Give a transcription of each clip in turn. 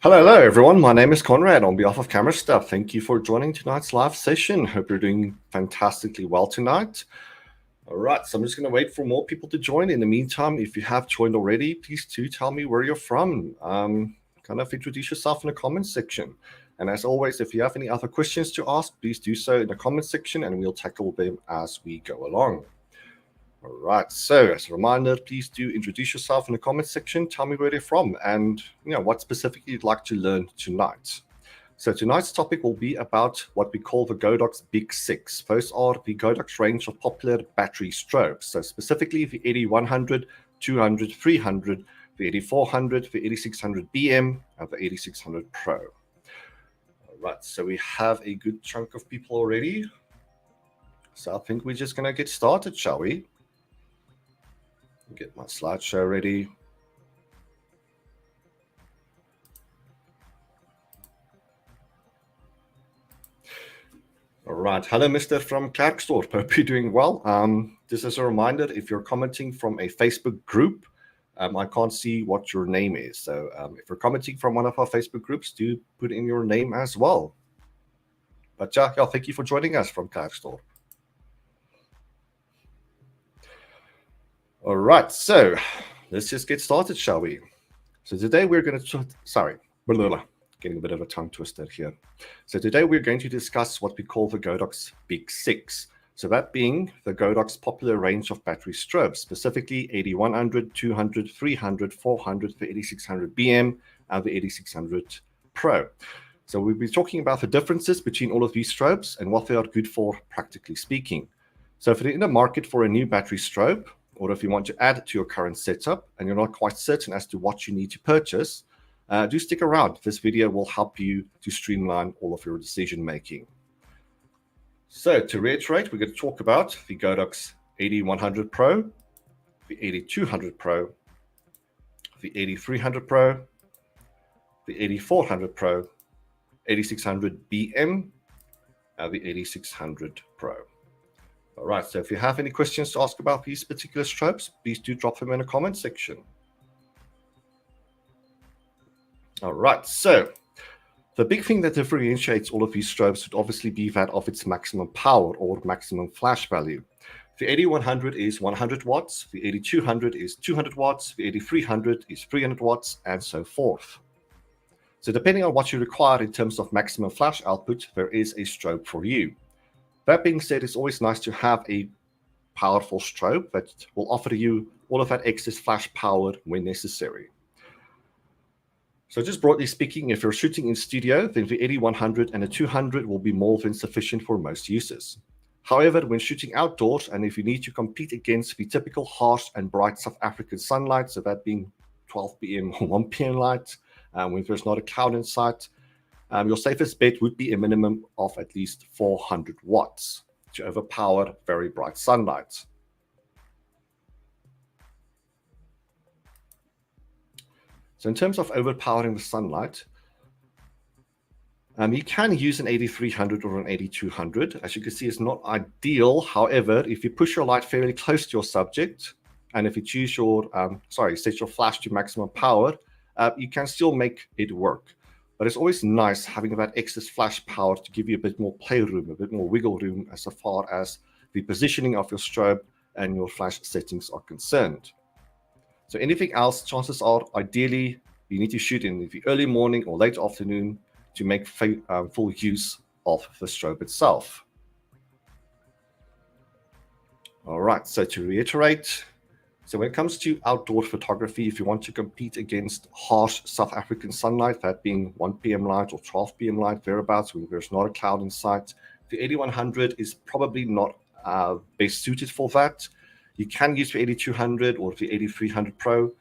Hello, everyone. My name is Conrad. On behalf of Camera Stuff, thank you for joining tonight's live session. Hope you're doing fantastically well tonight. All right, so I'm just going to wait for more people to join. In the meantime, if you have joined already, please do tell me where you're from. Kind of introduce yourself in the comments section. And as always, if you have any other questions to ask, please do so in the comments section and we'll tackle them as we go along. All right, so as a reminder, please do introduce yourself in the comments section. Tell me where you're from and what specifically you'd like to learn tonight. So tonight's topic will be about what we call the Godox Big Six. Those are the Godox range of popular battery strobes. So specifically the AD100, 200, 300, the AD400, the AD600 BM, and the AD600 Pro. All right, so we have a good chunk of people already. So I think we're just going to get started, shall we? Get my slideshow ready. All right. Hello, Mr. from Klerksdorp. Hope you're doing well. This is a reminder, if you're commenting from a Facebook group, I can't see what your name is. So if you're commenting from one of our Facebook groups, do put in your name as well. But yeah, thank you for joining us from Klerksdorp. All right, so let's just get started, shall we? So today we're going to, getting a bit of a tongue twister here. So today we're going to discuss what we call the Godox Big Six. So that being the Godox popular range of battery strobes, specifically AD100, 200, 300, 400, the AD600 BM, and the AD600 Pro. So we'll be talking about the differences between all of these strobes and what they are good for, practically speaking. So if you're in the market for a new battery strobe, or if you want to add to your current setup and you're not quite certain as to what you need to purchase, do stick around. This video will help you to streamline all of your decision making. So to reiterate, we're going to talk about the Godox AD100 Pro, the AD200 Pro, the AD300 Pro, the AD400 Pro, AD600 BM, and the AD600 Pro. All right, so if you have any questions to ask about these particular strobes, please do drop them in the comment section. All right, so the big thing that differentiates all of these strobes would obviously be that of its maximum power or maximum flash value. The AD100 is 100 watts, the AD200 is 200 watts, the AD300 is 300 watts, and so forth. So depending on what you require in terms of maximum flash output, there is a strobe for you. That being said, it's always nice to have a powerful strobe that will offer you all of that excess flash power when necessary. So just broadly speaking, if you're shooting in studio, then the AD100 and the 200 will be more than sufficient for most uses. However, when shooting outdoors, and if you need to compete against the typical harsh and bright South African sunlight, so that being 12 p.m. or 1 p.m. light, when there's not a cloud in sight, your safest bet would be a minimum of at least 400 watts to overpower very bright sunlight. So in terms of overpowering the sunlight, you can use an AD300 or an AD200. As you can see, it's not ideal. However, if you push your light fairly close to your subject, and if you choose your, set your flash to maximum power, you can still make it work. But it's always nice having that excess flash power to give you a bit more playroom, a bit more wiggle room as far as the positioning of your strobe and your flash settings are concerned. So anything else, chances are, ideally, you need to shoot in the early morning or late afternoon to make full use of the strobe itself. All right, so to reiterate, so when it comes to outdoor photography, if you want to compete against harsh South African sunlight, that being 1 p.m. light or 12 p.m. light, thereabouts, when there's not a cloud in sight, the AD100 is probably not best suited for that. You can use the AD200 or the AD300 Pro,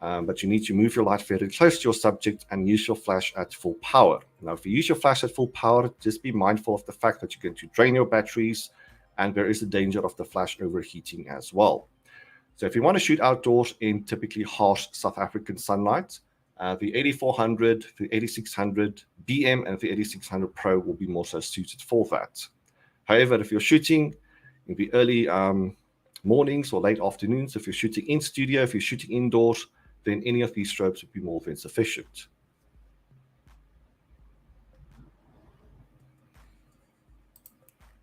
but you need to move your light fairly close to your subject and use your flash at full power. Now, if you use your flash at full power, just be mindful of the fact that you're going to drain your batteries, and there is a danger of the flash overheating as well. So if you want to shoot outdoors in typically harsh South African sunlight, the AD400, the AD600 BM, and the AD600 Pro will be more so suited for that. However, if you're shooting in the early mornings or late afternoons, if you're shooting in studio, if you're shooting indoors, then any of these strobes would be more than sufficient.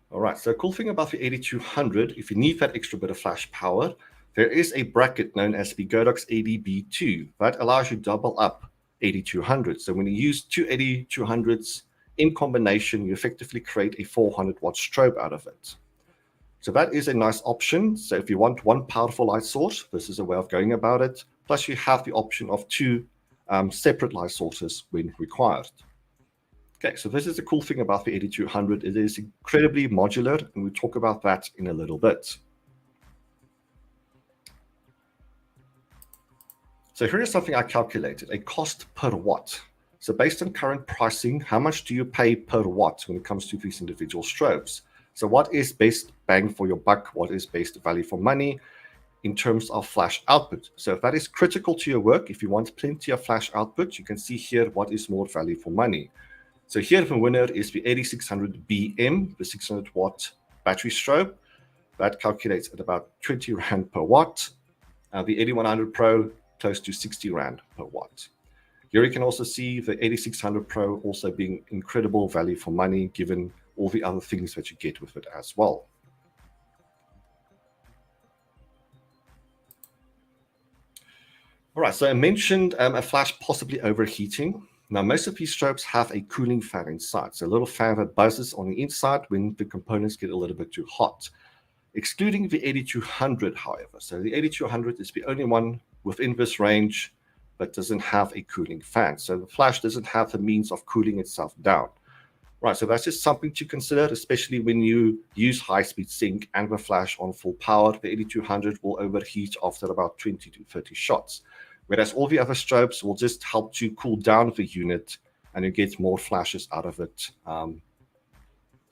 All right, so cool thing about the AD200, if you need that extra bit of flash power, there is a bracket known as the Godox AD200 that allows you to double up AD200. So when you use two AD200s in combination, you effectively create a 400-watt strobe out of it. So that is a nice option. So if you want one powerful light source, this is a way of going about it. Plus you have the option of two separate light sources when required. Okay, so this is the cool thing about the AD200. It is incredibly modular, and we'll talk about that in a little bit. So here is something I calculated, a cost per watt. So based on current pricing, how much do you pay per watt when it comes to these individual strobes? So what is best bang for your buck? What is best value for money in terms of flash output? So if that is critical to your work, if you want plenty of flash output, you can see here what is more value for money. So here the winner is the AD600 BM, the 600-watt battery strobe. That calculates at about 20 Rand per watt. The AD100 Pro, close to 60 Rand per watt. Here you can also see the AD600 Pro also being incredible value for money, given all the other things that you get with it as well. All right, so I mentioned a flash possibly overheating. Now, most of these strobes have a cooling fan inside, so a little fan that buzzes on the inside when the components get a little bit too hot. Excluding the AD200, however. So the AD200 is the only one within this range that doesn't have a cooling fan. So the flash doesn't have the means of cooling itself down. Right, so that's just something to consider, especially when you use high-speed sync and the flash on full power. The AD200 will overheat after about 20 to 30 shots, whereas all the other strobes will just help to cool down the unit and you get more flashes out of it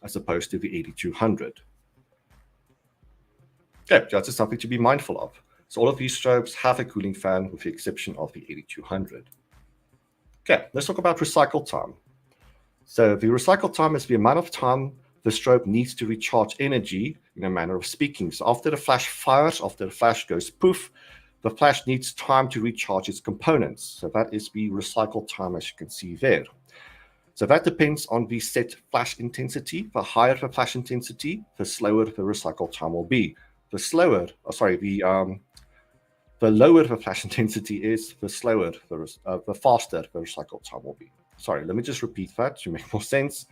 as opposed to the AD200. Okay, that's just something to be mindful of. So all of these strobes have a cooling fan with the exception of the AD200. Okay, let's talk about recycle time. So the recycle time is the amount of time the strobe needs to recharge energy in a manner of speaking. So after the flash fires, after the flash goes poof, the flash needs time to recharge its components. So that is the recycle time, as you can see there. So that depends on the set flash intensity. The higher the flash intensity, the slower the recycle time will be. The lower the flash intensity is, the faster the recycle time will be. Sorry, let me just repeat that to make more sense.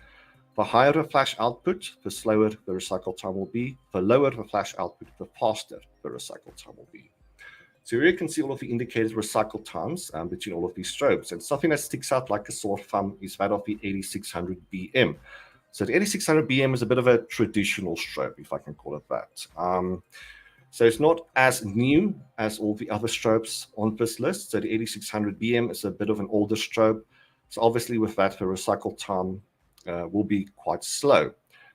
The higher the flash output, the slower the recycle time will be. The lower the flash output, the faster the recycle time will be. So here you can see all of the indicated recycle times between all of these strobes. And something that sticks out like a sore thumb is that of the AD600 BM. So the AD600 BM is a bit of a traditional strobe, if I can call it that. So it's not as new as all the other strobes on this list. So the AD600 BM is a bit of an older strobe. So obviously with that, the recycle time will be quite slow.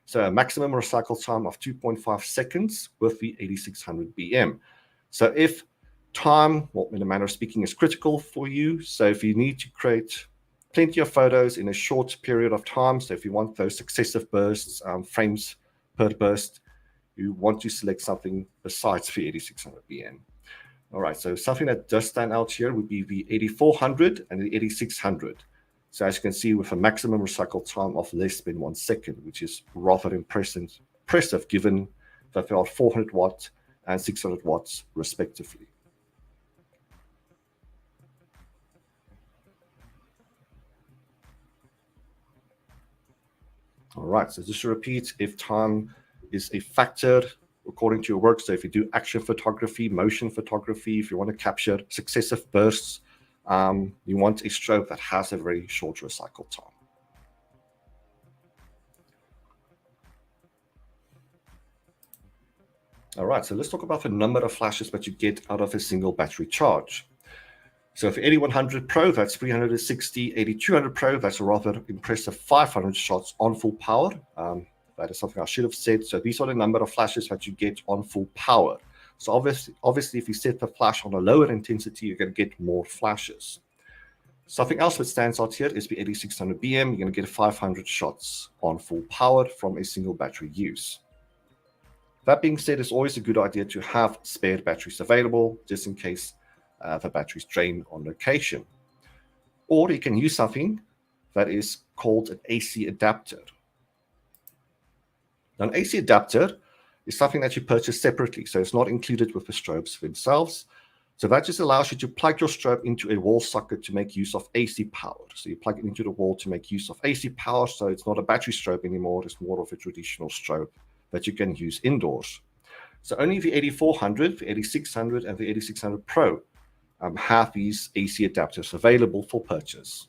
So a maximum recycle time of 2.5 seconds with the AD600 BM. So if time, well, in a manner of speaking, is critical for you, so if you need to create plenty of photos in a short period of time, so if you want those successive bursts, frames per burst, you want to select something besides the AD600 BM. All right, so something that does stand out here would be the AD400 and the AD600. So as you can see, with a maximum recycle time of less than 1 second, which is rather impressive given that they are 400 watts and 600 watts respectively. All right, so just to repeat, if time is a factor according to your work, so if you do action photography, motion photography, if you want to capture successive bursts, you want a strobe that has a very short recycle time. All right, so let's talk about the number of flashes that you get out of a single battery charge. So for AD100 Pro, that's 360. AD200 Pro, that's a rather impressive 500 shots on full power. That is something I should have said. So these are the number of flashes that you get on full power. So obviously, if you set the flash on a lower intensity, you're going to get more flashes. Something else that stands out here is the AD600 BM. You're going to get 500 shots on full power from a single battery use. That being said, it's always a good idea to have spare batteries available, just in case the batteries drain on location. Or you can use something that is called an AC adapter. Now, an AC adapter is something that you purchase separately, so it's not included with the strobes themselves. So that just allows you to plug your strobe into a wall socket to make use of AC power. So you plug it into the wall to make use of AC power, so it's not a battery strobe anymore, it's more of a traditional strobe that you can use indoors. So only the AD400, the AD600, and the AD600 Pro have these AC adapters available for purchase.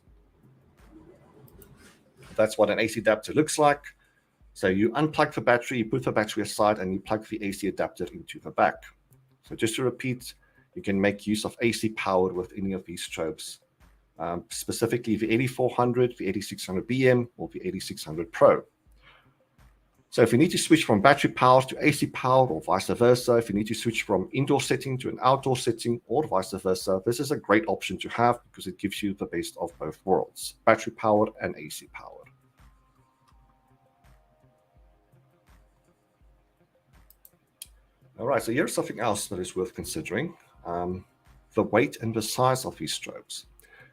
That's what an AC adapter looks like. So you unplug the battery, you put the battery aside, and you plug the AC adapter into the back. So just to repeat, you can make use of AC power with any of these strobes, specifically the AD400, the AD600BM, or the AD600 Pro. So if you need to switch from battery power to AC power or vice versa, if you need to switch from indoor setting to an outdoor setting or vice versa, this is a great option to have because it gives you the best of both worlds, battery power and AC power. All right, so here's something else that is worth considering, the weight and the size of these strobes.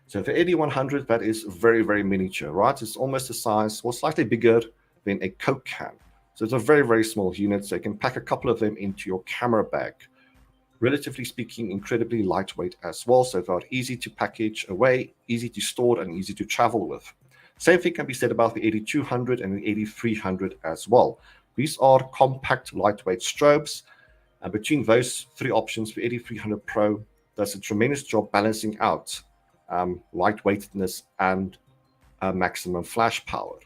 So the AD100, that is very, very miniature, right? It's almost the size, or slightly bigger than a Coke can. So it's a very, very small unit, so you can pack a couple of them into your camera bag. Relatively speaking, incredibly lightweight as well, so they're easy to package away, easy to store, and easy to travel with. Same thing can be said about the AD200 and the AD300 as well. These are compact, lightweight strobes, and between those three options, the AD300 Pro does a tremendous job balancing out lightweightness and maximum flash power.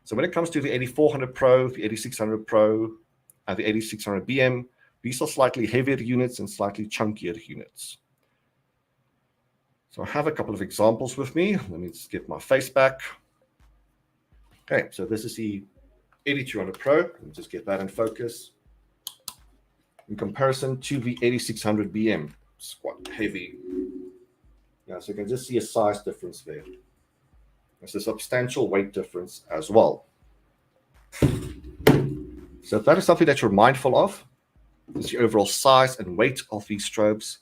So when it comes to the AD400 Pro, the AD600 Pro, and the AD600BM, these are slightly heavier units and slightly chunkier units. So I have a couple of examples with me. Let me just get my face back. Okay, so this is the AD200 Pro. Let me just get that in focus. In comparison to the AD600BM, it's quite heavy. Yeah, so you can just see a size difference there. There's a substantial weight difference as well. So if that is something that you're mindful of, is the overall size and weight of these strobes.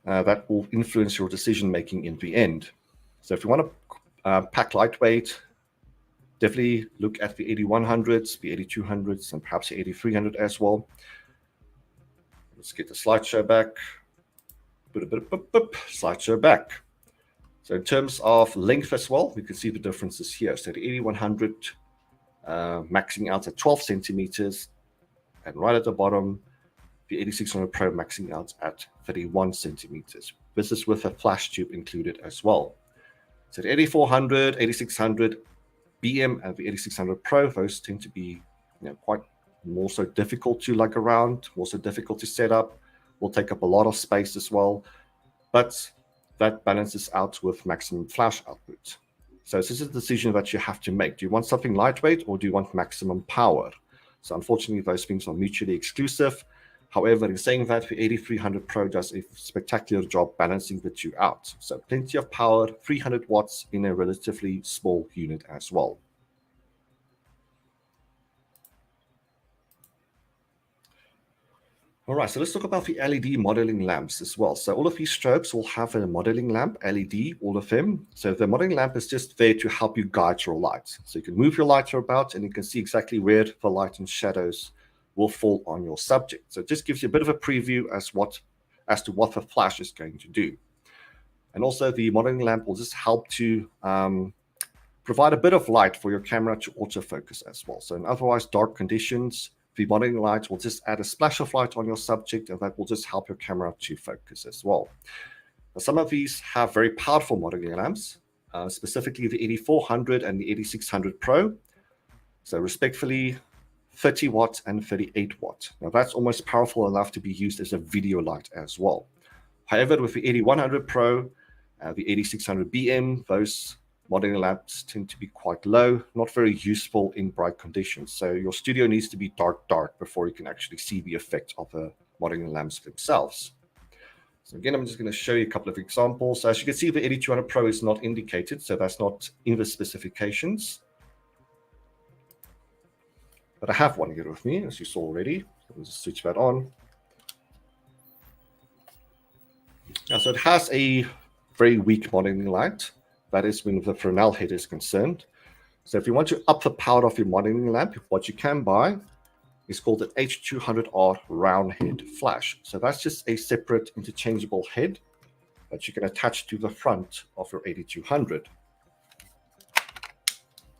That will influence your decision making in the end. So if you want to pack lightweight, definitely look at the AD100s, the AD200s, and perhaps the AD300 as well. Let's get the slideshow back. Slideshow back. So in terms of length as well, we can see the differences here. So the AD100 maxing out at 12 centimeters, and right at the bottom, the AD600 Pro maxing out at 31 centimeters. This is with a flash tube included as well. So the AD400, AD600, BM, and the AD600 Pro, those tend to be quite more so difficult to lug around, more so difficult to set up, will take up a lot of space as well, but that balances out with maximum flash output. So this is a decision that you have to make. Do you want something lightweight or do you want maximum power? So unfortunately, those things are mutually exclusive. However, in saying that, the AD300 Pro does a spectacular job balancing the two out. So plenty of power, 300 watts in a relatively small unit as well. All right, so let's talk about the LED modeling lamps as well. So all of these strobes will have a modeling lamp, LED, all of them. So the modeling lamp is just there to help you guide your light. So you can move your lighter about and you can see exactly where the light and shadows will fall on your subject. So it just gives you a bit of a preview as to what the flash is going to do. And also the modeling lamp will just help to provide a bit of light for your camera to autofocus as well. So in otherwise dark conditions, the modeling light will just add a splash of light on your subject, and that will just help your camera to focus as well. Now, some of these have very powerful modeling lamps, specifically the AD400 and the AD600 Pro. So respectfully, 30 watt and 38 watt. Now that's almost powerful enough to be used as a video light as well. However, with the AD100 Pro, the AD600BM, those modeling lamps tend to be quite low, not very useful in bright conditions. So your studio needs to be dark before you can actually see the effect of the modeling lamps themselves. So again, I'm just going to show you a couple of examples. As you can see, the AD200 Pro is not indicated, so that's not in the specifications. But I have one here with me, as you saw already. Let's just switch that on. Now, so it has a very weak modeling light. That is when the Fresnel head is concerned. So if you want to up the power of your modeling lamp, what you can buy is called an H200R round head flash. So that's just a separate interchangeable head that you can attach to the front of your AD200.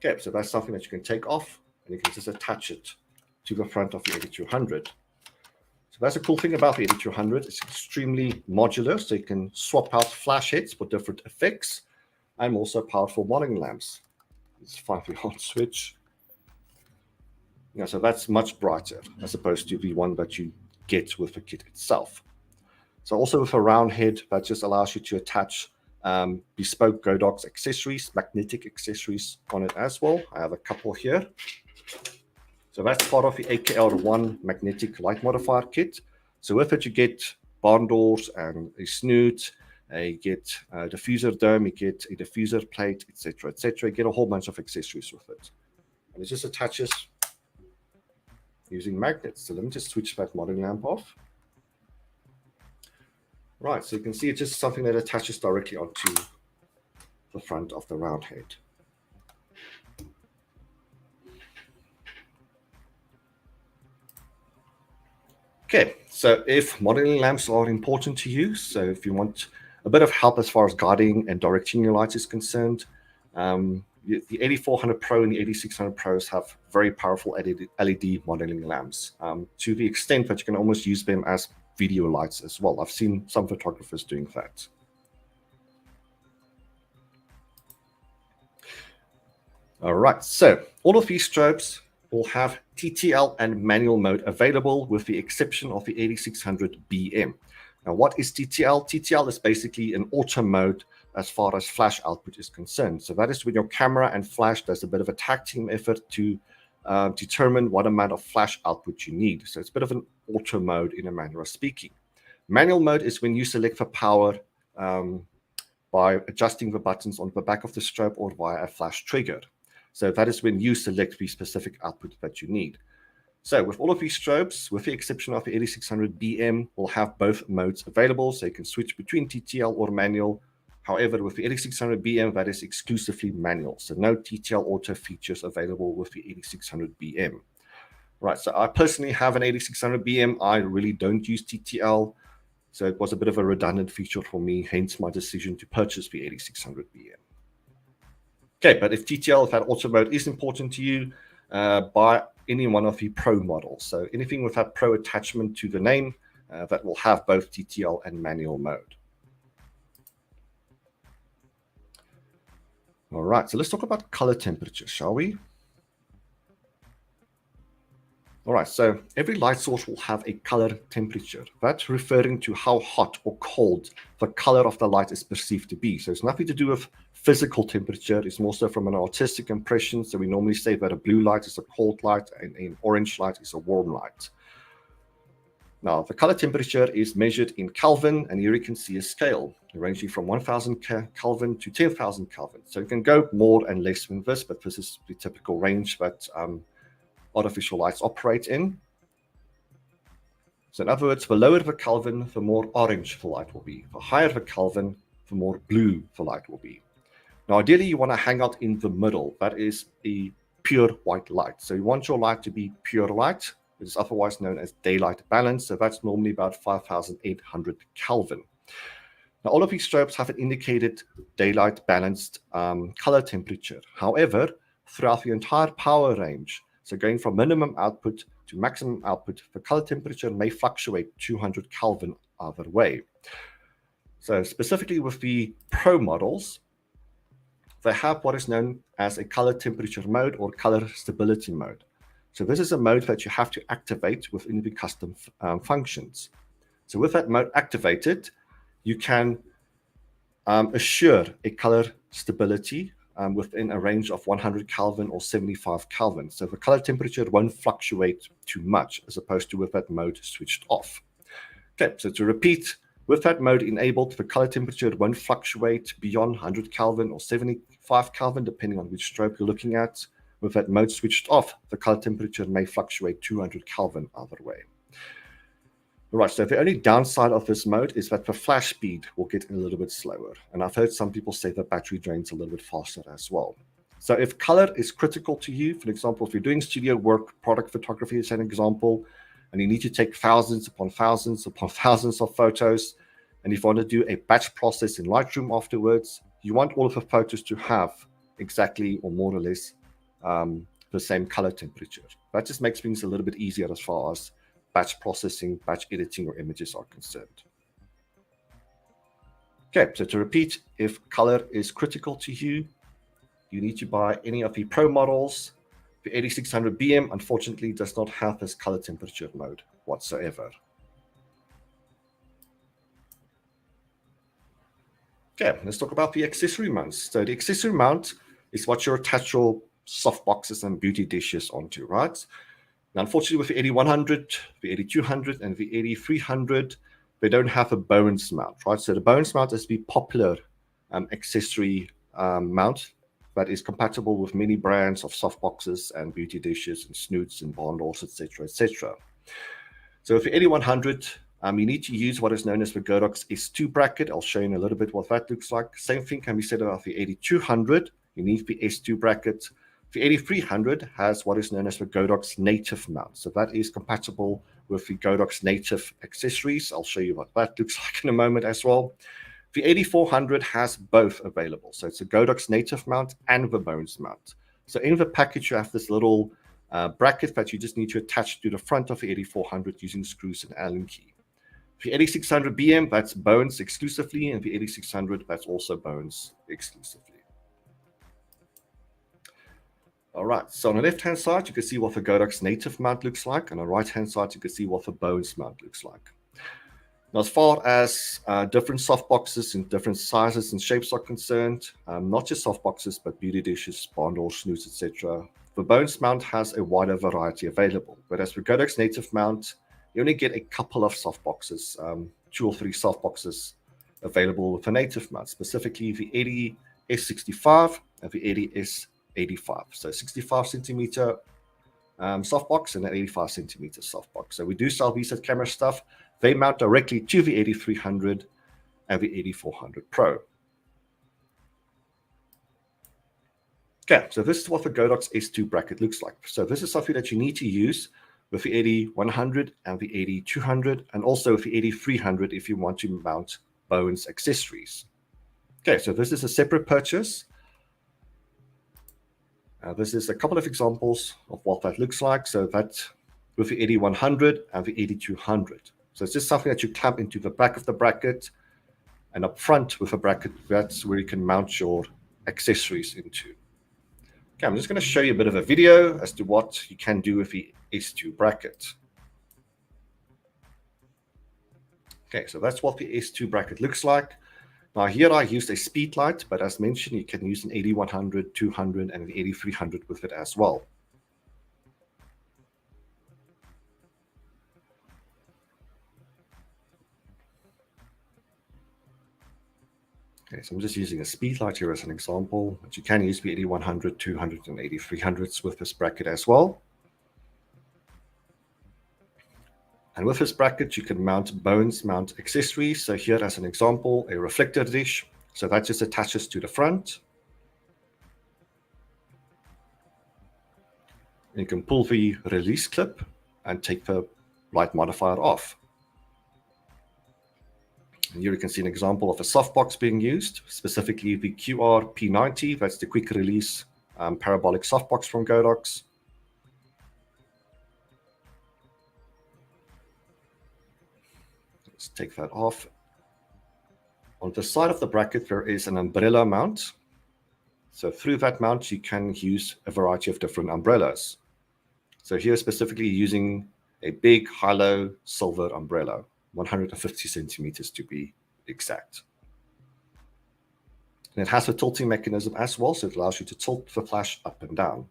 Okay, so that's something that you can take off and you can just attach it to the front of your AD200. So that's a cool thing about the AD200. It's extremely modular, so you can swap out flash heads for different effects and also powerful modeling lamps. It's 5V switch. Yeah, so that's much brighter as opposed to the one that you get with the kit itself. So also with a round head, that just allows you to attach bespoke Godox accessories, magnetic accessories on it as well. I have a couple here. So that's part of the AKL1 magnetic light modifier kit. So with it, you get barn doors and a snoot, you get a diffuser dome, you get a diffuser plate, etc., etc. You get a whole bunch of accessories with it. And it just attaches using magnets. So let me just switch that modeling lamp off. Right, so you can see it's just something that attaches directly onto the front of the round head. Okay, so if modeling lamps are important to you, so if you want a bit of help as far as guiding and directing your lights is concerned, the AD400 Pro and the AD600 Pros have very powerful LED modeling lamps to the extent that you can almost use them as video lights as well. I've seen some photographers doing that. All right, so all of these strobes will have TTL and manual mode available with the exception of the AD600 BM. Now, what is TTL? TTL is basically an auto mode as far as flash output is concerned. So that is when your camera and flash does a bit of a tag team effort to determine what amount of flash output you need. So it's a bit of an auto mode in a manner of speaking. Manual mode is when you select for power by adjusting the buttons on the back of the strobe or via a flash trigger. So that is when you select the specific output that you need. So with all of these strobes, with the exception of the AD600 BM, will have both modes available, so you can switch between TTL or manual. However, with the AD600 BM, that is exclusively manual, so no TTL auto features available with the AD600 BM. Right, so I personally have an AD600 BM. I really don't use TTL, so it was a bit of a redundant feature for me, hence my decision to purchase the AD600 BM. Okay, but if TTL, if that auto mode is important to you, buy any one of the Pro models. So anything with that Pro attachment to the name that will have both TTL and manual mode. All right, so let's talk about color temperature, shall we? All right, so every light source will have a color temperature. That's referring to how hot or cold the color of the light is perceived to be. So it's nothing to do with physical temperature. It's more so from an artistic impression. So we normally say that a blue light is a cold light and an orange light is a warm light. Now, the color temperature is measured in Kelvin, and here you can see a scale ranging from 1000 Kelvin to 10,000 Kelvin. So you can go more and less than this, but this is the typical range that artificial lights operate in. So in other words, the lower the Kelvin, the more orange the light will be. The higher the Kelvin, the more blue the light will be. Now, ideally, you want to hang out in the middle. That is a pure white light. So you want your light to be pure light. It is otherwise known as daylight balance. So that's normally about 5,800 Kelvin. Now, all of these strobes have an indicated daylight balanced color temperature. However, throughout the entire power range, so going from minimum output to maximum output, the color temperature may fluctuate 200 Kelvin either way. So specifically with the Pro models, they have what is known as a color temperature mode or color stability mode. So this is a mode that you have to activate within the custom functions. So with that mode activated, you can assure a color stability within a range of 100 Kelvin or 75 Kelvin. So the color temperature won't fluctuate too much as opposed to with that mode switched off. Okay, so to repeat, with that mode enabled, the color temperature won't fluctuate beyond 100 Kelvin or 75 Kelvin, depending on which strobe you're looking at. With that mode switched off, the color temperature may fluctuate 200 Kelvin either way. All right, so the only downside of this mode is that the flash speed will get a little bit slower. And I've heard some people say the battery drains a little bit faster as well. So if color is critical to you, for example, if you're doing studio work, product photography is an example, and you need to take thousands upon thousands upon thousands of photos, and if you want to do a batch process in Lightroom afterwards, you want all of the photos to have exactly or more or less the same color temperature. That just makes things a little bit easier as far as batch processing, batch editing, or images are concerned. Okay, so to repeat, if color is critical to you, you need to buy any of the Pro models. The AD600 BM, unfortunately, does not have this color temperature mode whatsoever. Okay, let's talk about the accessory mounts. So the accessory mount is what you attach your soft boxes and beauty dishes onto, right? Now, unfortunately, with the AD100, the AD200, and the AD300, they don't have a bones mount, right? So the bones mount is the popular accessory mount that is compatible with many brands of soft boxes and beauty dishes and snoots and barn doors, etc., etc. So with the AD100, you need to use what is known as the Godox S2 bracket. I'll show you in a little bit what that looks like. Same thing can be said about the AD200. You need the S2 bracket. The AD300 has what is known as the Godox native mount. So that is compatible with the Godox native accessories. I'll show you what that looks like in a moment as well. The AD400 has both available. So it's a Godox native mount and the bones mount. So in the package, you have this little bracket that you just need to attach to the front of the AD400 using screws and Allen key. The AD600 BM, that's bones exclusively, and the AD600, that's also bones exclusively. All right, so on the left-hand side, you can see what the Godox native mount looks like. And on the right-hand side, you can see what the bones mount looks like. Now, as far as different softboxes in different sizes and shapes are concerned, not just softboxes, but beauty dishes, barn doors, snoots, etc., the bones mount has a wider variety available. Whereas the Godox native mount, you only get a couple of softboxes, 2 or 3 softboxes available with the native mount, specifically the AD665 and the AD85. So 65 centimeter softbox and an 85 centimeter softbox. So we do sell these at Camera Stuff. They mount directly to the AD300 and the AD400 Pro. Okay, so this is what the Godox S2 bracket looks like. So this is something that you need to use with the AD100 and the AD200, and also with the AD300 if you want to mount bones accessories. Okay, so this is a separate purchase. This is a couple of examples of what that looks like. So that with the AD100 and the AD200. So it's just something that you clamp into the back of the bracket, and up front with a bracket, that's where you can mount your accessories into. Okay, I'm just going to show you a bit of a video as to what you can do with the S2 bracket. Okay, so that's what the S2 bracket looks like. Now here I used a speed light, but as mentioned, you can use an AD100, 200, and an AD300 with it as well. Okay, so I'm just using a speed light here as an example, but you can use the AD100, 200, and AD300s with this bracket as well. And with this bracket, you can mount bones mount accessories. So here as an example, a reflector dish. So that just attaches to the front. You can pull the release clip and take the light modifier off. And here you can see an example of a softbox being used, specifically the QR P90. That's the quick release parabolic softbox from Godox. Let's take that off. On the side of the bracket, there is an umbrella mount. So through that mount, you can use a variety of different umbrellas. So here specifically using a big hollow silver umbrella, 150 centimeters to be exact. And it has a tilting mechanism as well, so it allows you to tilt the flash up and down.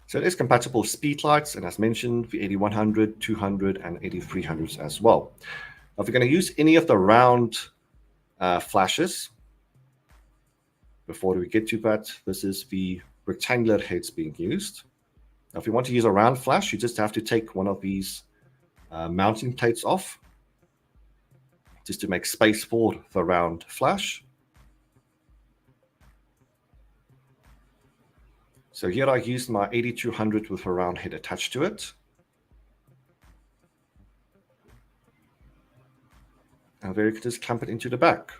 So it is compatible with speed lights, and as mentioned, the AD100, 200, and AD300s as well. Now, if you're going to use any of the round flashes, before we get to that, this is the rectangular heads being used. Now, if you want to use a round flash, you just have to take one of these mounting plates off. just to make space for the round flash. So here I used my AD200 with a round head attached to it. And there you can just clamp it into the back.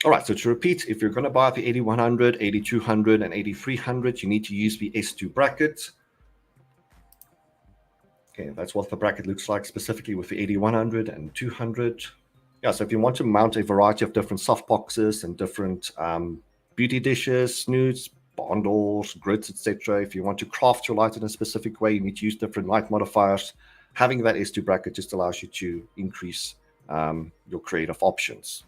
All right, so to repeat, if you're going to buy the AD100, AD200, and AD300, you need to use the S2 bracket. Okay, that's what the bracket looks like specifically with the AD100 and 200. Yeah, so if you want to mount a variety of different soft boxes and different beauty dishes, snoods, barn doors, grids, etc., if you want to craft your light in a specific way, you need to use different light modifiers. Having that S2 bracket just allows you to increase your creative options.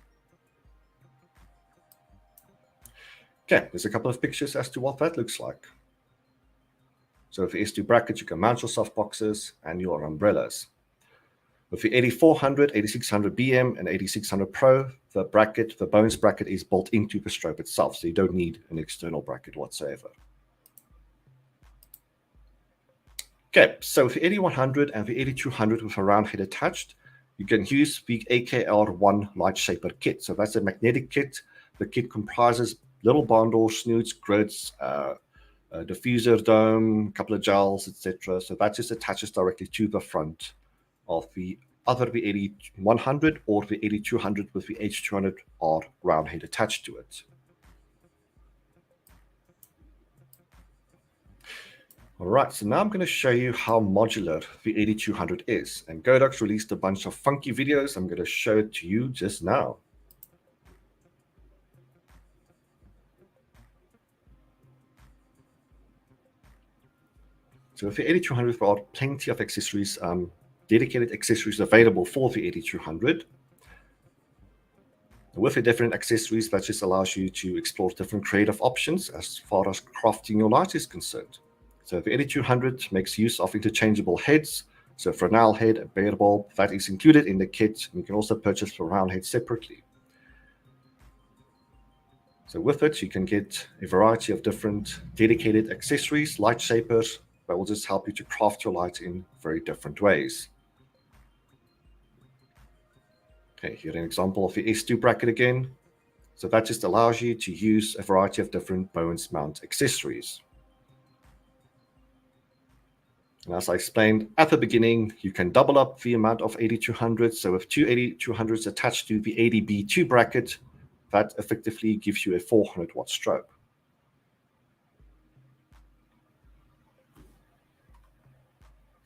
Okay, there's a couple of pictures as to what that looks like. So with the S2 bracket, you can mount your softboxes and your umbrellas. With the AD400, AD600 BM, and AD600 Pro, the bracket, the bones bracket is built into the strobe itself, so you don't need an external bracket whatsoever. Okay, so with the AD100 and the AD200 with a round head attached, you can use the AKR1 light shaper kit. So that's a magnetic kit. The kit comprises little barn door snoods, grids, a diffuser dome, a couple of gels, etc. So that just attaches directly to the front of the either the AD100 or the AD200 with the H200R round head attached to it. All right, so now I'm going to show you how modular the AD200 is. And Godox released a bunch of funky videos. I'm going to show it to you just now. So with the AD200, there are plenty of accessories, dedicated accessories available for the AD200. With the different accessories, that just allows you to explore different creative options as far as crafting your light is concerned. So the AD200 makes use of interchangeable heads. So Fresnel head, a bare bulb, that is included in the kit. You can also purchase the round head separately. So with it, you can get a variety of different dedicated accessories, light shapers, that will just help you to craft your light in very different ways. Okay, here an example of the S2 bracket again. So that just allows you to use a variety of different bones mount accessories. And as I explained at the beginning, you can double up the amount of AD200. So with two AD200s attached to the ADB2 bracket, that effectively gives you a 400 watt strobe.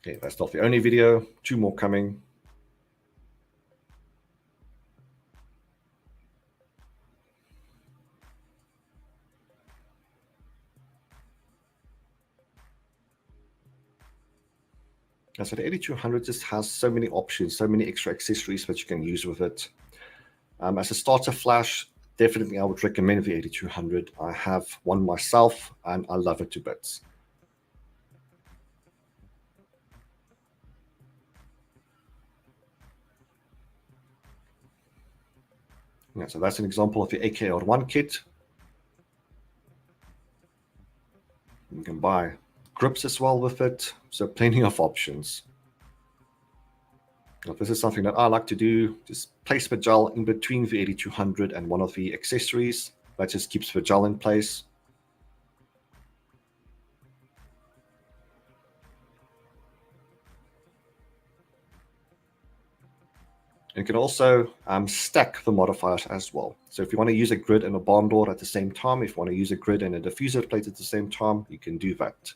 Okay, that's not the only video, 2 more coming. So the AD200 just has so many options, so many extra accessories that you can use with it. As a starter flash, definitely I would recommend the AD200. I have one myself and I love it to bits. Yeah, so that's an example of the AKR1 kit. You can buy grips as well with it, so plenty of options. Now, this is something that I like to do, just place the gel in between the AD200 and one of the accessories. That just keeps the gel in place. You can also stack the modifiers as well. So if you want to use a grid and a barn door at the same time, if you want to use a grid and a diffuser plate at the same time, you can do that.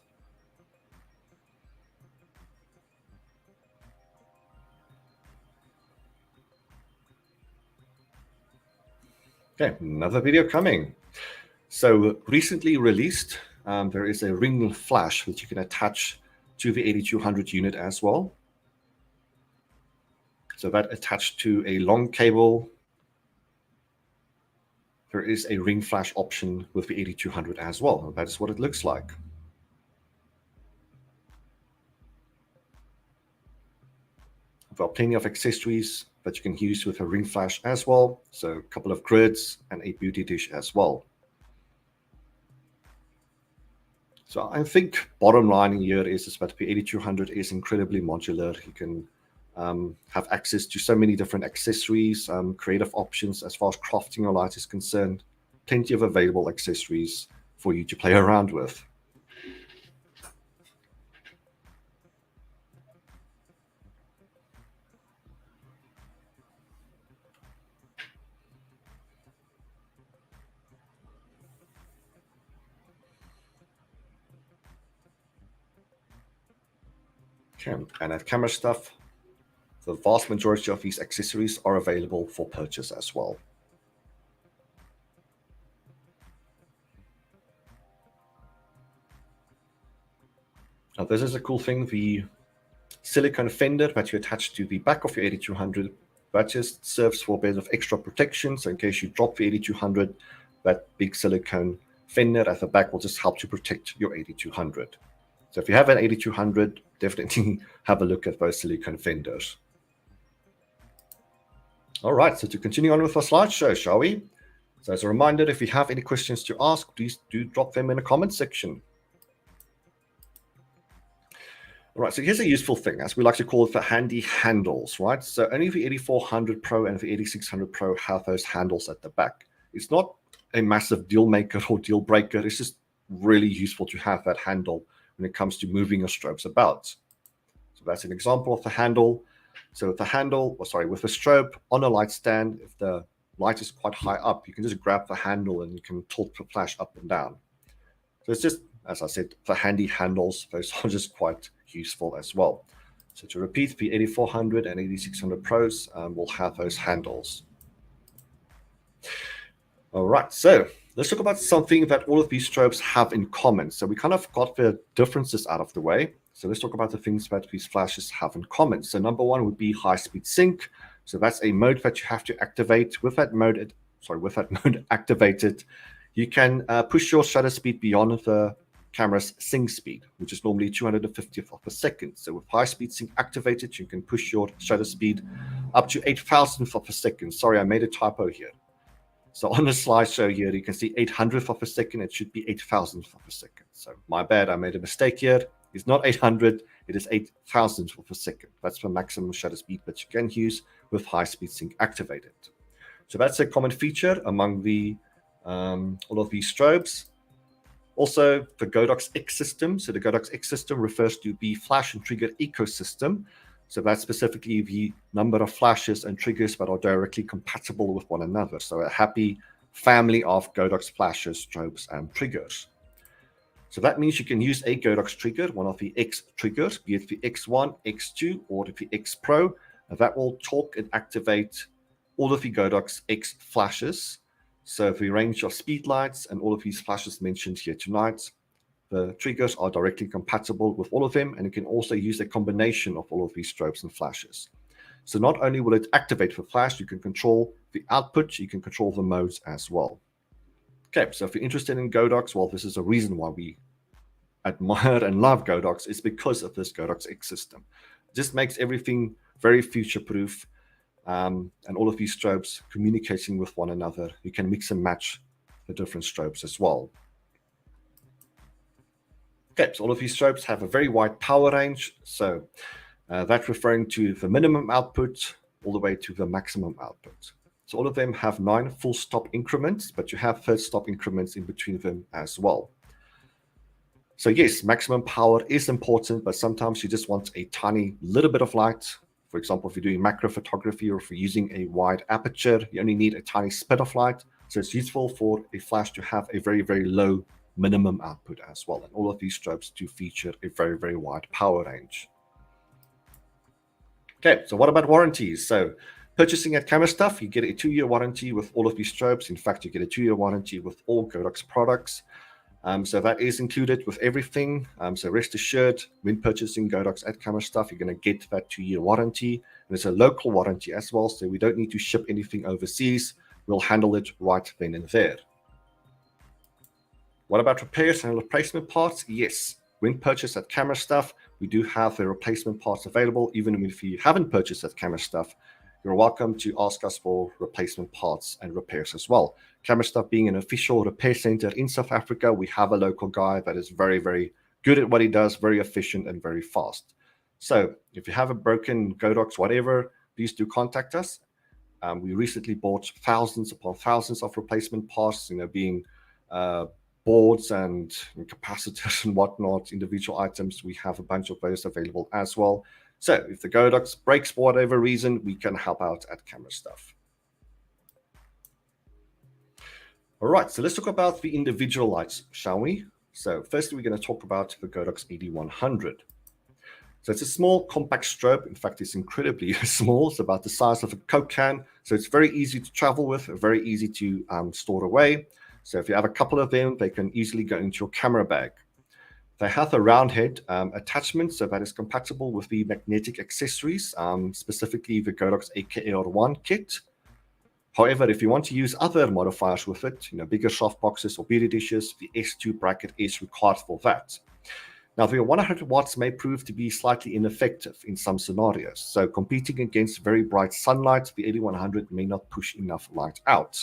Okay, another video coming. So recently released, there is a ring flash that you can attach to the AD200 unit as well. So that attached to a long cable, there is a ring flash option with the AD200 as well. That is what it looks like. There are plenty of accessories that you can use with a ring flash as well. So a couple of grids and a beauty dish as well. So I think bottom line here is that the AD200 is incredibly modular. You can have access to so many different accessories, creative options as far as crafting your light is concerned. Plenty of available accessories for you to play around with. Okay, and at Camera Stuff, the vast majority of these accessories are available for purchase as well. Now, this is a cool thing, the silicone fender that you attach to the back of your AD200, that just serves for a bit of extra protection. So in case you drop the AD200, that big silicone fender at the back will just help to protect your AD200. So if you have an AD200, definitely have a look at those silicone fenders. All right, so to continue on with our slideshow, shall we? So as a reminder, if you have any questions to ask, please do drop them in the comment section. All right, so here's a useful thing, as we like to call it, the handy handles, right? So only the AD400 Pro and the AD600 Pro have those handles at the back. It's not a massive deal maker or deal breaker. It's just really useful to have that handle when it comes to moving your strobes about. So that's an example of the handle. So with the handle, with the strobe on a light stand, if the light is quite high up, you can just grab the handle and you can tilt the flash up and down. So it's just, as I said, the handy handles, those are just quite useful as well. So to repeat, the AD400 and AD600 Pros will have those handles. All right, so let's talk about something that all of these strobes have in common. So we kind of got the differences out of the way. So let's talk about the things that these flashes have in common. So number one would be high-speed sync. So that's a mode that you have to activate. With that mode, activated, you can push your shutter speed beyond the camera's sync speed, which is normally 250th of a second. So with high-speed sync activated, you can push your shutter speed up to 8,000th of a second. Sorry, I made a typo here. So on the slideshow here, you can see 800th of a second. It should be 8,000th of a second. So my bad, I made a mistake here. It's not 800, it is 8,000th of a second. That's the maximum shutter speed that you can use with high-speed sync activated. So that's a common feature among the all of these strobes. Also, the Godox X system. So the Godox X system refers to the flash and trigger ecosystem. So that's specifically the number of flashes and triggers that are directly compatible with one another. So a happy family of Godox flashes, strobes, and triggers. So that means you can use a Godox trigger, one of the X triggers, be it the X1, X2, or the X Pro, and that will talk and activate all of the Godox X flashes. So the range of speed lights and all of these flashes mentioned here tonight, the triggers are directly compatible with all of them, and you can also use a combination of all of these strobes and flashes. So not only will it activate the flash, you can control the output, you can control the modes as well. Okay, so if you're interested in Godox, well, this is a reason why we admire and love Godox, is because of this Godox X system. It just makes everything very future-proof, and all of these strobes communicating with one another. You can mix and match the different strobes as well. Okay, so all of these strobes have a very wide power range. So that's referring to the minimum output all the way to the maximum output. So all of them have 9 full stop increments, but you have third stop increments in between them as well. So yes, maximum power is important, but sometimes you just want a tiny little bit of light. For example, if you're doing macro photography or if you're using a wide aperture, you only need a tiny spit of light. So it's useful for a flash to have a very, very low minimum output as well. And all of these strobes do feature a very, very wide power range. Okay, so what about warranties? So purchasing at Camera Stuff, you get a 2-year warranty with all of these strobes. In fact, you get a 2-year warranty with all Godox products. So that is included with everything. So rest assured, when purchasing Godox at Camera Stuff, you're going to get that 2-year warranty. And it's a local warranty as well, so we don't need to ship anything overseas. We'll handle it right then and there. What about repairs and replacement parts? Yes, when purchased at Camera Stuff, we do have the replacement parts available. Even if you haven't purchased at Camera Stuff, you're welcome to ask us for replacement parts and repairs as well. Camera Stuff being an official repair center in South Africa, we have a local guy that is very, very good at what he does, very efficient and very fast. So if you have a broken Godox, whatever, please do contact us. We recently bought thousands upon thousands of replacement parts, being boards and capacitors and whatnot, individual items. We have a bunch of those available as well. So if the Godox breaks for whatever reason, we can help out at Camera Stuff. All right, so let's talk about the individual lights, shall we? So firstly, we're going to talk about the Godox AD100. So it's a small compact strobe. In fact, it's incredibly small. It's about the size of a Coke can. So it's very easy to travel with, very easy to store away. So if you have a couple of them, they can easily go into your camera bag. They have a round head attachment, so that is compatible with the magnetic accessories, specifically the Godox AKR1 kit. However, if you want to use other modifiers with it, bigger soft boxes or beauty dishes, the S2 bracket is required for that. Now, the 100 watts may prove to be slightly ineffective in some scenarios. So competing against very bright sunlight, the AD100 may not push enough light out.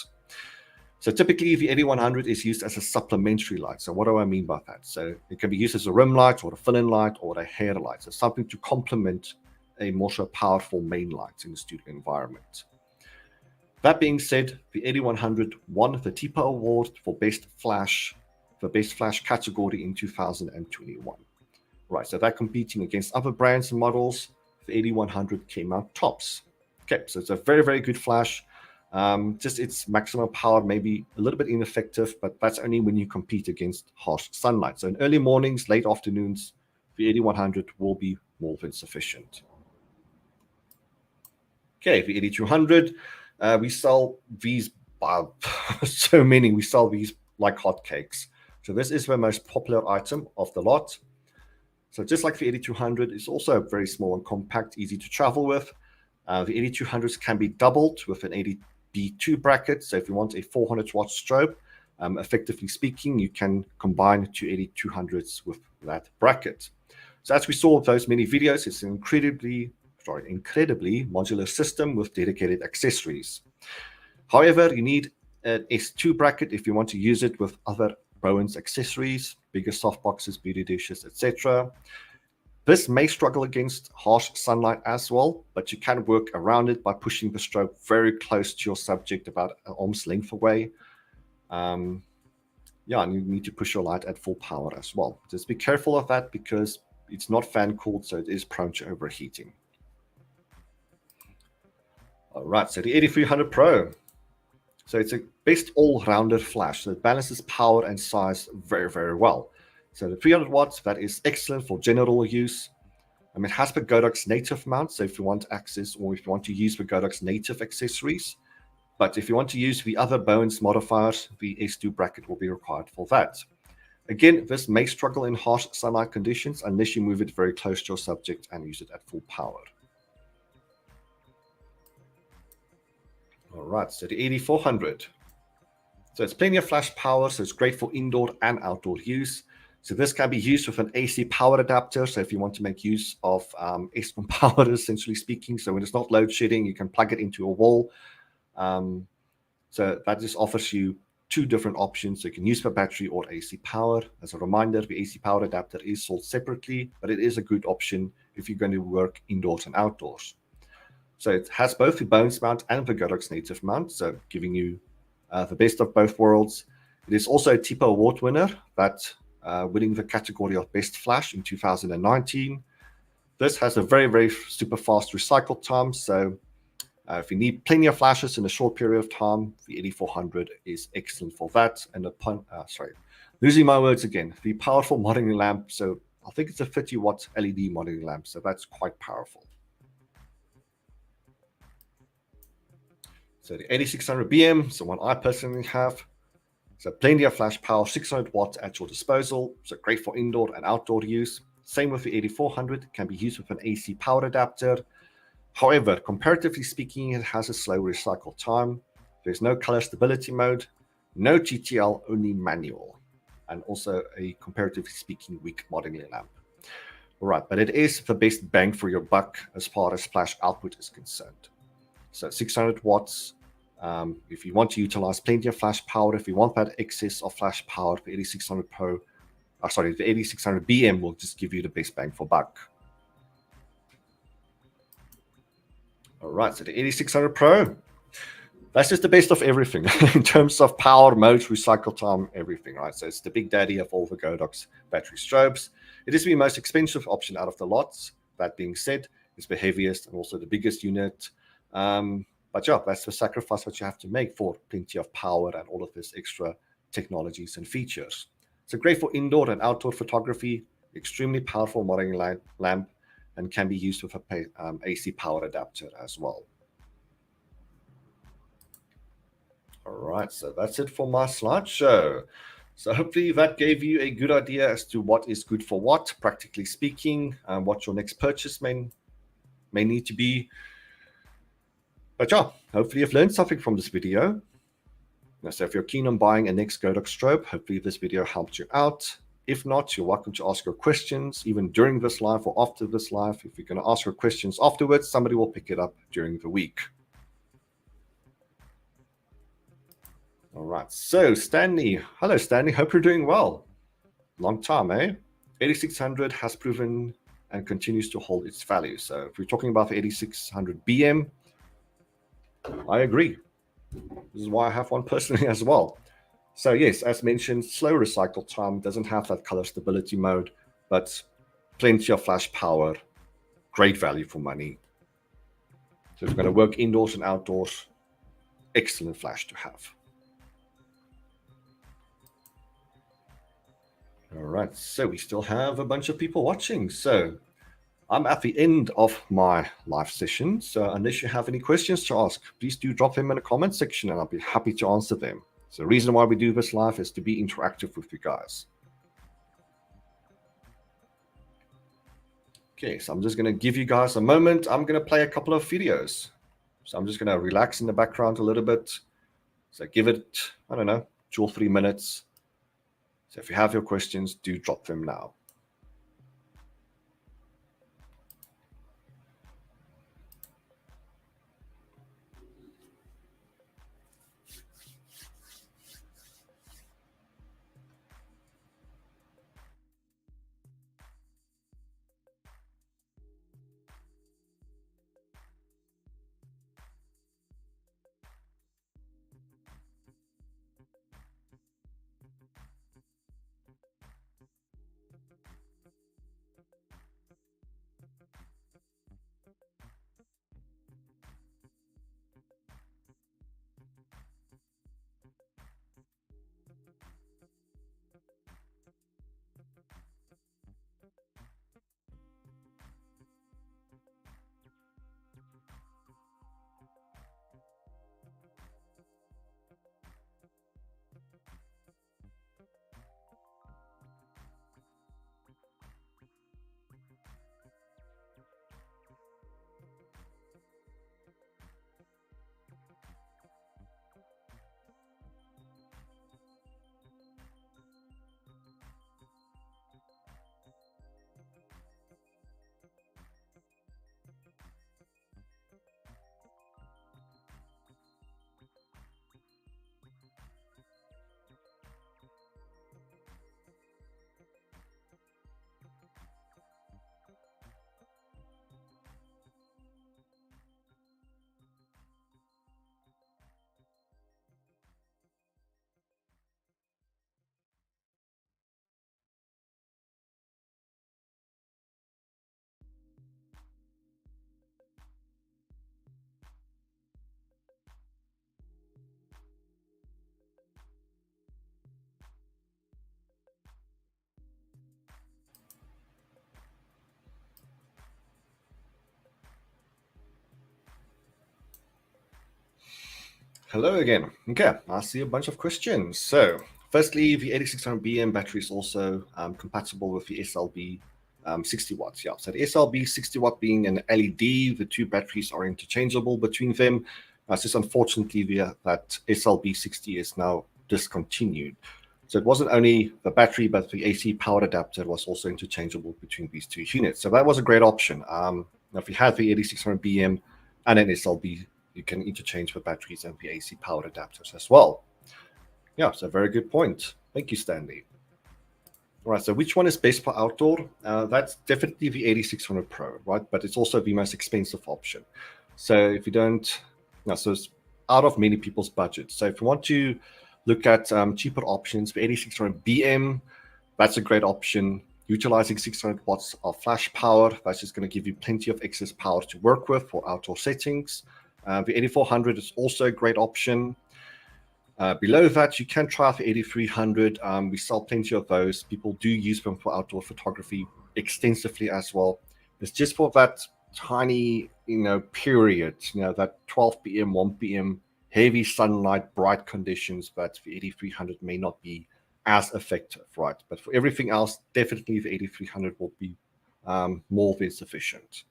So typically, the AD100 is used as a supplementary light. So what do I mean by that? So it can be used as a rim light or a fill-in light or a hair light. So something to complement a more so powerful main light in the studio environment. That being said, the AD100 won the TIPA Award for Best Flash category in 2021. Right, so they're competing against other brands and models. The AD100 came out tops. Okay, so it's a very, very good flash. Just its maximum power may be a little bit ineffective, but that's only when you compete against harsh sunlight. So in early mornings, late afternoons, the AD100 will be more than sufficient. Okay, the AD200, we sell these, so many, we sell these like hotcakes. So this is the most popular item of the lot. So just like the AD200, it's also very small and compact, easy to travel with. The AD200s can be doubled with an AD2 bracket. So if you want a 400 watt strobe, effectively speaking, you can combine two AD200s with that bracket. So as we saw those many videos, it's an incredibly modular system with dedicated accessories. However, you need an S2 bracket if you want to use it with other Bowens accessories, bigger softboxes, beauty dishes, etc. This may struggle against harsh sunlight as well, but you can work around it by pushing the strobe very close to your subject, about an arm's length away. And you need to push your light at full power as well. Just be careful of that because it's not fan cooled, so it is prone to overheating. All right, so the AD300 Pro. So it's a best all-rounder flash. So it balances power and size very, very well. So the 300 watts, that is excellent for general use. It has the Godox native mount, so if you want access or if you want to use the Godox native accessories. But if you want to use the other Bowens modifiers, the S2 bracket will be required for that. Again, this may struggle in harsh sunlight conditions unless you move it very close to your subject and use it at full power. All right, so the AD400. So it's plenty of flash power, so it's great for indoor and outdoor use. So this can be used with an AC power adapter. So if you want to make use of Eskom power, essentially speaking, so when it's not load shedding, you can plug it into a wall. So that just offers you two different options. So you can use the battery or AC power. As a reminder, the AC power adapter is sold separately, but it is a good option if you're going to work indoors and outdoors. So it has both the Bowens mount and the Godox native mount, so giving you the best of both worlds. It is also a TIPA Award winner, winning the category of Best Flash in 2019. This has a very, very super fast recycle time, so if you need plenty of flashes in a short period of time, the AD400 is excellent for that. And losing my words again, the powerful modeling lamp. So I think it's a 30-watt LED modeling lamp, so that's quite powerful. So the AD600 BM, so one I personally have. So plenty of flash power, 600 watts at your disposal. So great for indoor and outdoor use. Same with the AD400, can be used with an AC power adapter. However, comparatively speaking, it has a slow recycle time. There's no color stability mode, no TTL, only manual, and also a comparatively speaking weak modeling lamp. All right, but it is the best bang for your buck as far as flash output is concerned. So 600 watts. If you want to utilize plenty of flash power, if you want that excess of flash power, the AD600 Pro, sorry, the AD600 BM will just give you the best bang for buck. All right, so the AD600 Pro, that's just the best of everything in terms of power, mode, recycle time, everything, right? So it's the big daddy of all the Godox battery strobes. It is the most expensive option out of the lots. That being said, it's the heaviest and also the biggest unit. But yeah, that's the sacrifice that you have to make for plenty of power and all of this extra technologies and features. So great for indoor and outdoor photography, extremely powerful modeling lamp, and can be used with a AC power adapter as well. All right, so that's it for my slideshow. So hopefully that gave you a good idea as to what is good for what, practically speaking, and what your next purchase may need to be. But yeah, hopefully you've learned something from this video. So if you're keen on buying a next Godox strobe, hopefully this video helped you out. If not, you're welcome to ask your questions even during this live or after this live. If you're going to ask your questions afterwards, somebody will pick it up during the week. All right, so Stanley. Hello, Stanley. Hope you're doing well. Long time, eh? 8600 has proven and continues to hold its value. So if we're talking about the 8600 BM, I agree. This is why I have one personally as well. So yes, as mentioned, slow recycle time, doesn't have that color stability mode, but plenty of flash power, great value for money. So if you're going to work indoors and outdoors, excellent flash to have. All right, so we still have a bunch of people watching. So I'm at the end of my live session. So unless you have any questions to ask, please do drop them in the comment section and I'll be happy to answer them. So the reason why we do this live is to be interactive with you guys. Okay, so I'm just going to give you guys a moment. I'm going to play a couple of videos. So I'm just going to relax in the background a little bit. So give it, I don't know, 2 or 3 minutes. So if you have your questions, do drop them now. Hello again. Okay, I see a bunch of questions. So firstly, the 8600 BM battery is also compatible with the SLB 60 watts. Yeah, so the SLB 60 watt being an LED, the two batteries are interchangeable between them. It's just unfortunately that SLB 60 is now discontinued. So it wasn't only the battery, but the AC power adapter was also interchangeable between these two units. So that was a great option. Now if you had the 8600 BM and an SLB you can interchange for batteries and the AC powered adapters as well. Yeah, so very good point. Thank you, Stanley. All right, so which one is best for outdoor? That's definitely the AD600 Pro, right? But it's also the most expensive option. So if you don't, no, so it's out of many people's budgets. So if you want to look at cheaper options, the AD600 BM, that's a great option. Utilizing 600 watts of flash power, that's just going to give you plenty of excess power to work with for outdoor settings. The AD400 is also a great option. Below that, you can try out the AD300. We sell plenty of those. People do use them for outdoor photography extensively as well. It's just for that tiny, period, that 12 p.m., 1 p.m., heavy sunlight, bright conditions that the AD300 may not be as effective, right? But for everything else, definitely the AD300 will be more than sufficient.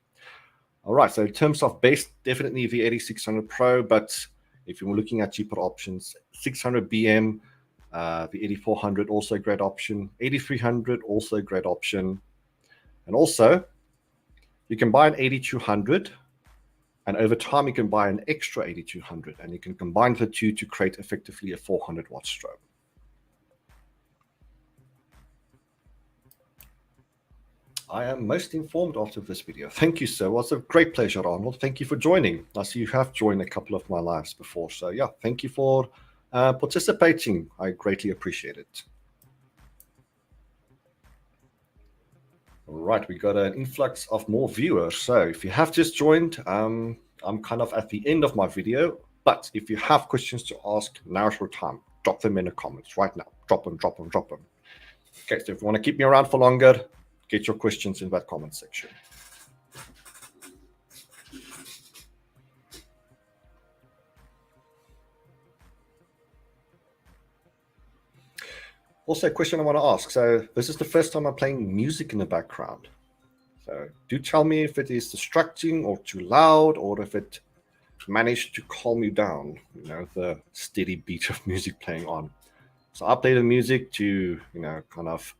All right, so in terms of base, definitely the AD600 Pro, but if you're looking at cheaper options, 600 BM, the AD400 also a great option, AD300 also a great option. And also, you can buy an AD200, and over time you can buy an extra AD200, and you can combine the two to create effectively a 400 watt strobe. I am most informed after this video. Thank you, sir. It was a great pleasure, Arnold. Thank you for joining. I see you have joined a couple of my lives before. So yeah, thank you for participating. I greatly appreciate it. All right, we got an influx of more viewers. So if you have just joined, I'm kind of at the end of my video. But if you have questions to ask, now's your time. Drop them in the comments right now. Drop them, drop them, drop them. Okay, so if you want to keep me around for longer, get your questions in that comment section. Also, a question I want to ask. So this is the first time I'm playing music in the background. So do tell me if it is distracting or too loud, or if it managed to calm you down, the steady beat of music playing on. So I play the music to, kind of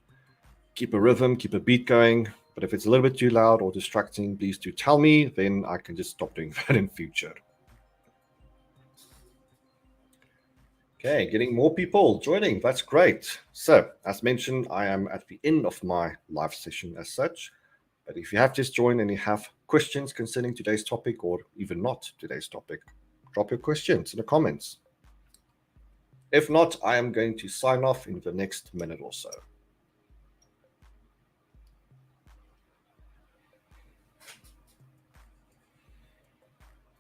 keep a rhythm, keep a beat going. But if it's a little bit too loud or distracting, please do tell me. Then I can just stop doing that in future. Okay, getting more people joining. That's great. So, as mentioned, I am at the end of my live session as such. But if you have just joined and you have questions concerning today's topic, or even not today's topic, drop your questions in the comments. If not, I am going to sign off in the next minute or so.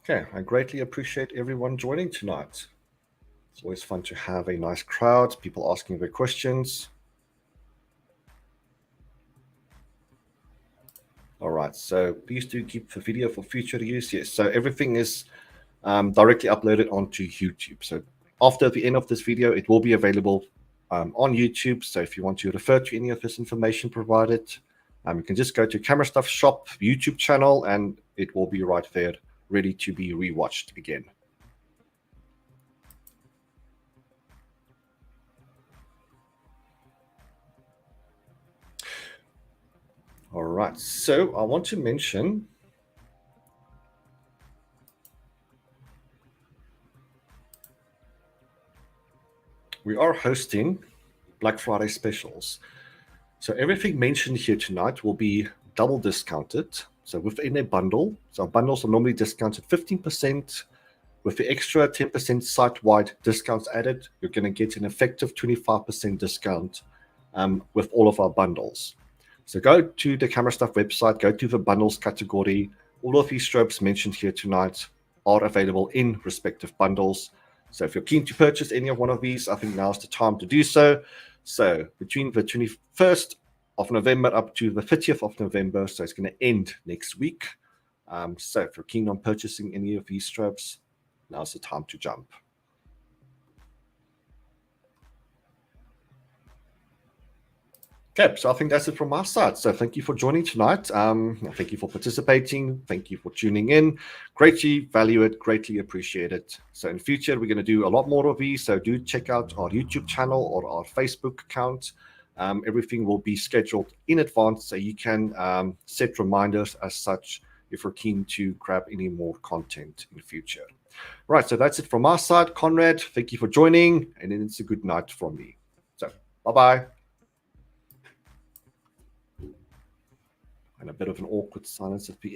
Okay, I greatly appreciate everyone joining tonight. It's always fun to have a nice crowd, people asking their questions. All right, so please do keep the video for future use. Yes, so everything is directly uploaded onto YouTube. So after the end of this video, it will be available on YouTube. So if you want to refer to any of this information provided, you can just go to Camera Stuff Shop YouTube channel, and it will be right there, ready to be rewatched again. All right, so I want to mention we are hosting Black Friday specials. So everything mentioned here tonight will be double discounted. So within a bundle, so bundles are normally discounted 15%. With the extra 10% site-wide discounts added, you're going to get an effective 25% discount with all of our bundles. So go to the Camera Stuff website, go to the bundles category. All of these strobes mentioned here tonight are available in respective bundles. So if you're keen to purchase any of one of these, I think now's the time to do so. So between the 21st of November up to the 30th of November, so it's going to end next week. So if you're keen on purchasing any of these strobes, now's the time to jump. Okay, so I think that's it from my side. So thank you for joining tonight. Thank you for participating. Thank you for tuning in. Greatly value it, greatly appreciate it. So in future, we're going to do a lot more of these. So do check out our YouTube channel or our Facebook account. Everything will be scheduled in advance, so you can set reminders as such if we're keen to grab any more content in the future. Right, so that's it from our side. Conrad, thank you for joining, and then it's a good night from me. So, bye-bye. And a bit of an awkward silence at the end.